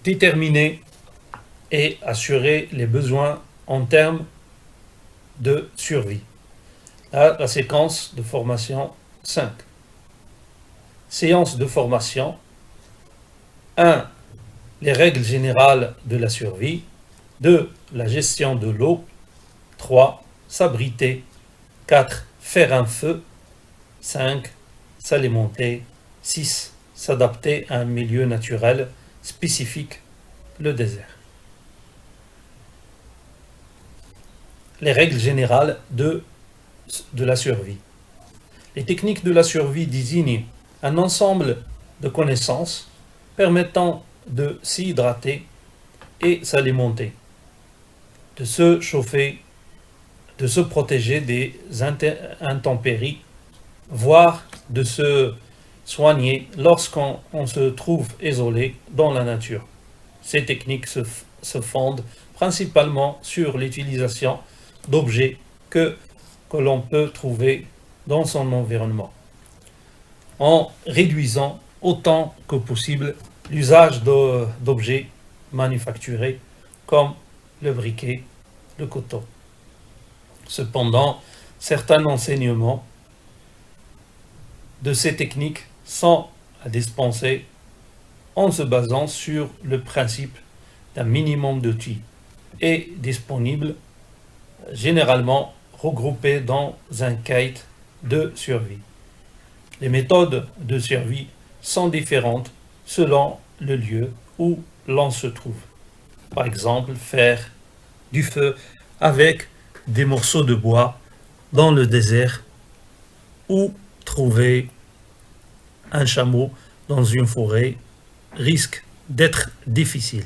déterminer et assurer les besoins en termes de survie. Là, la séquence de formation 5. Séance de formation 1. Les règles générales de la survie. 2. La gestion de l'eau. 3. S'abriter. 4. Faire un feu. 5. S'alimenter. 6. S'adapter à un milieu naturel spécifique, le désert. Les règles générales de la survie. Les techniques de la survie désignent un ensemble de connaissances permettant de s'hydrater et s'alimenter, de se chauffer, de se protéger des intempéries, voire de se soigner lorsqu'on se trouve isolé dans la nature. Ces techniques se fondent principalement sur l'utilisation d'objets que l'on peut trouver dans son environnement, en réduisant autant que possible l'usage d'objets manufacturés comme le briquet, le coton. Cependant, certains enseignements de ces techniques sont à dispenser en se basant sur le principe d'un minimum d'outils et disponibles, généralement regroupés dans un kit de survie. Les méthodes de survie sont différentes selon le lieu où l'on se trouve. Par exemple, faire du feu avec des morceaux de bois dans le désert ou trouver un chameau dans une forêt risque d'être difficile.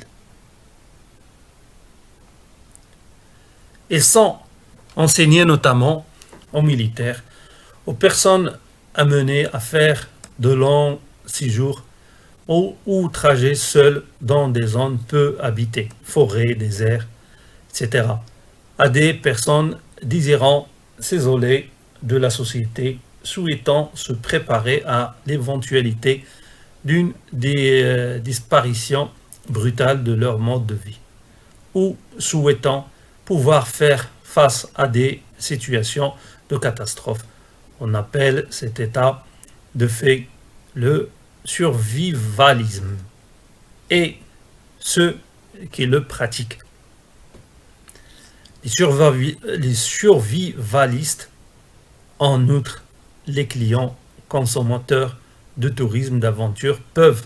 Ils sont enseignés notamment aux militaires, aux personnes amenées à faire de longs séjours ou trajets seuls dans des zones peu habitées, forêts, déserts, etc. À des personnes désirant s'isoler de la société, souhaitant se préparer à l'éventualité d'une disparition brutale de leur mode de vie, ou souhaitant pouvoir faire face à des situations de catastrophe. On appelle cet état de fait le survivalisme, et ceux qui le pratiquent. Les survivalistes, en outre, les clients consommateurs de tourisme d'aventure peuvent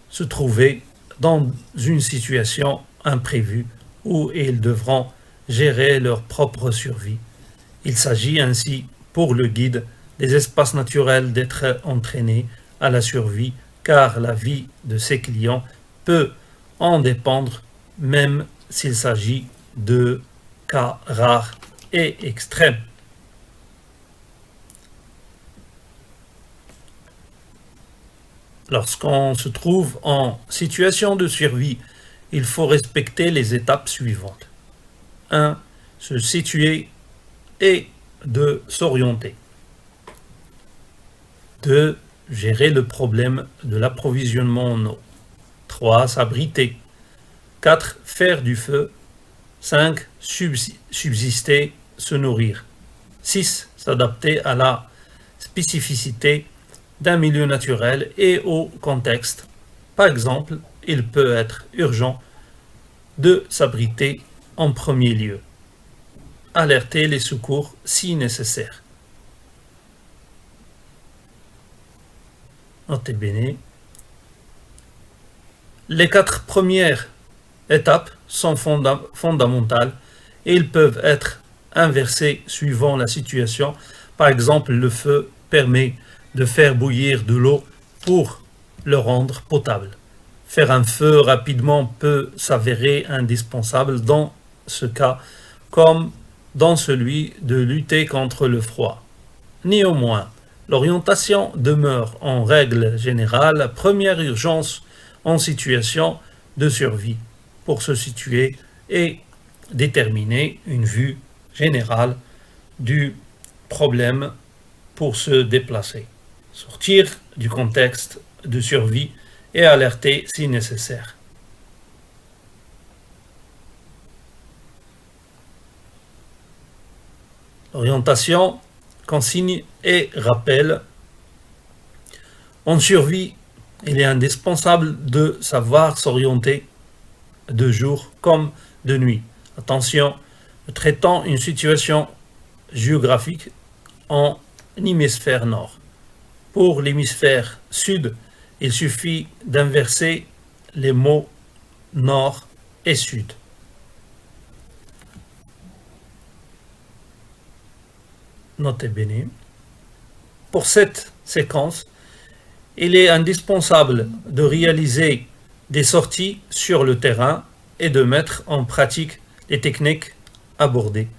se trouver dans une situation imprévue où ils devront gérer leur propre survie. Il s'agit ainsi pour le guide des espaces naturels d'être entraîné à la survie, car la vie de ses clients peut en dépendre, même s'il s'agit de cas rares et extrêmes. Lorsqu'on se trouve en situation de survie, il faut respecter les étapes suivantes. 1. Se situer et 2. S'orienter. 2. Gérer le problème de l'approvisionnement en eau. 3. S'abriter. 4. Faire du feu. 5. Subsister, se nourrir. 6. S'adapter à la spécificité d'un milieu naturel et au contexte. Par exemple, il peut être urgent de s'abriter en premier lieu. Alerter les secours si nécessaire. Notez bene. Les 4 premières étapes sont fondamentales et ils peuvent être inversées suivant la situation. Par exemple, le feu permet de faire bouillir de l'eau pour le rendre potable. Faire un feu rapidement peut s'avérer indispensable dans ce cas, comme dans celui de lutter contre le froid. Néanmoins, l'orientation demeure en règle générale la première urgence en situation de survie pour se situer et déterminer une vue générale du problème pour se déplacer, sortir du contexte de survie et alerter si nécessaire. Orientation, consigne et rappel. En survie, il est indispensable de savoir s'orienter de jour comme de nuit. Attention, traitant une situation géographique en hémisphère nord. Pour l'hémisphère sud, il suffit d'inverser les mots nord et sud. Notez bene. Pour cette séquence, il est indispensable de réaliser des sorties sur le terrain et de mettre en pratique les techniques abordées,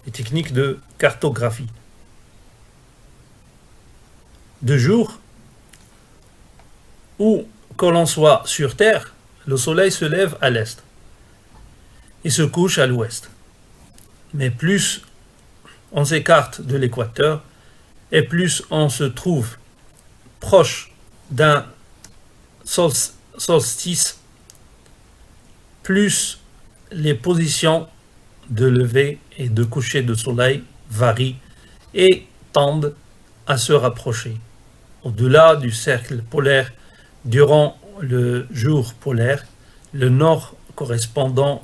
les techniques de cartographie. De jour, où que l'on soit sur Terre, le soleil se lève à l'est et se couche à l'ouest. Mais plus on s'écarte de l'équateur et plus on se trouve proche d'un solstice, plus les positions de lever et de coucher de soleil varient et tendent à se rapprocher. Au-delà du cercle polaire, durant le jour polaire, le nord correspondant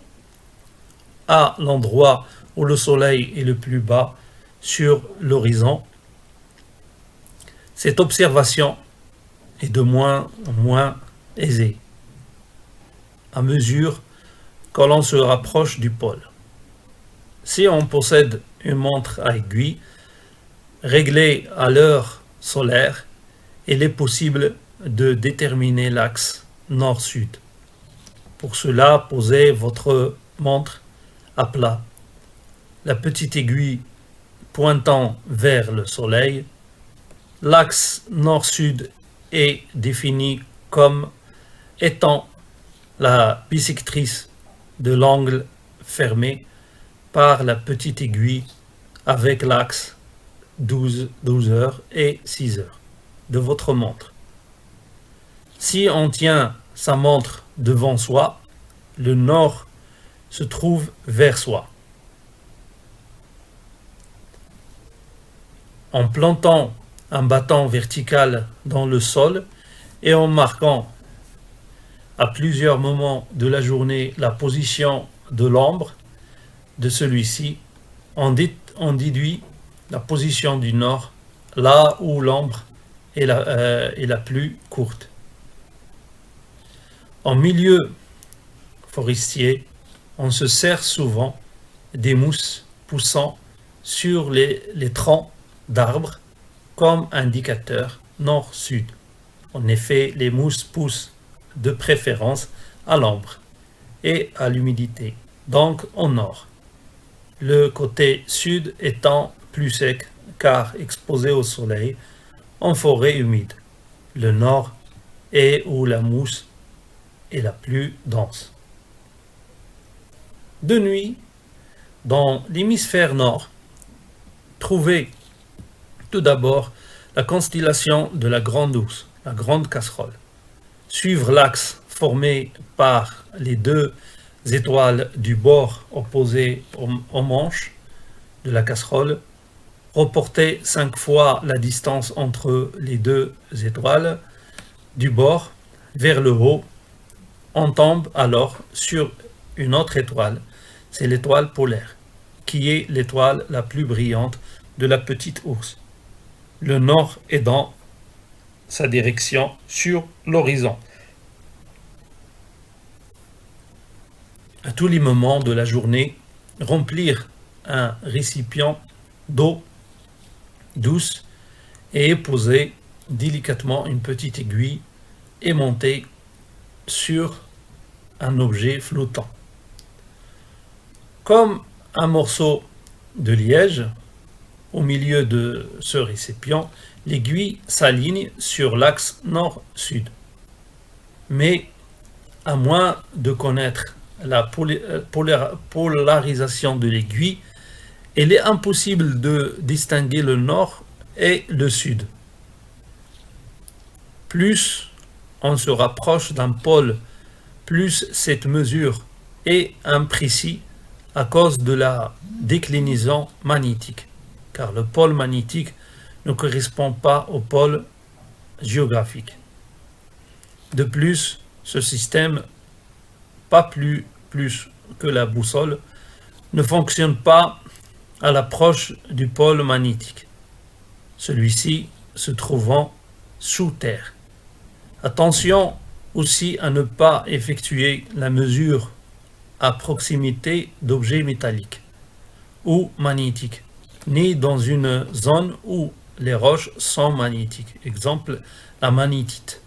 à l'endroit où le soleil est le plus bas sur l'horizon. Cette observation est de moins en moins aisée à mesure que l'on se rapproche du pôle. Si on possède une montre à aiguille réglée à l'heure solaire, il est possible de déterminer l'axe nord-sud. Pour cela, posez votre montre à plat, la petite aiguille pointant vers le soleil. L'axe nord-sud est défini comme étant la bissectrice de l'angle fermé par la petite aiguille avec l'axe 12 heures et 6 heures de votre montre. Si on tient sa montre devant soi, le nord se trouve vers soi. En plantant un bâton vertical dans le sol et en marquant à plusieurs moments de la journée la position de l'ombre de celui-ci, on déduit la position du nord, là où l'ombre est la plus courte. En milieu forestier, on se sert souvent des mousses poussant sur les troncs d'arbres comme indicateur nord-sud. En effet, les mousses poussent de préférence à l'ombre et à l'humidité, donc au nord. Le côté sud étant plus sec car exposé au soleil en forêt humide. Le nord est où la mousse est la plus dense. De nuit, dans l'hémisphère nord, trouvez tout d'abord la constellation de la Grande Ourse, la Grande Casserole. Suivre l'axe formé par les deux étoiles du bord opposé au manche de la casserole. Reporter 5 fois la distance entre les deux étoiles du bord vers le haut. On tombe alors sur une autre étoile, c'est l'étoile polaire, qui est l'étoile la plus brillante de la petite ours. Le nord est dans sa direction sur l'horizon. À tous les moments de la journée, remplir un récipient d'eau douce et poser délicatement une petite aiguille et monter sur un objet flottant. Comme un morceau de liège, au milieu de ce récipient, l'aiguille s'aligne sur l'axe nord-sud. Mais à moins de connaître la polarisation de l'aiguille, il est impossible de distinguer le nord et le sud. Plus on se rapproche d'un pôle, plus cette mesure est imprécise à cause de la déclinaison magnétique. car le pôle magnétique ne correspond pas au pôle géographique. De plus, ce système, pas plus que la boussole, ne fonctionne pas à l'approche du pôle magnétique, celui-ci se trouvant sous terre. Attention aussi à ne pas effectuer la mesure à proximité d'objets métalliques ou magnétiques, ni dans une zone où les roches sont magnétiques. Exemple, la magnétite.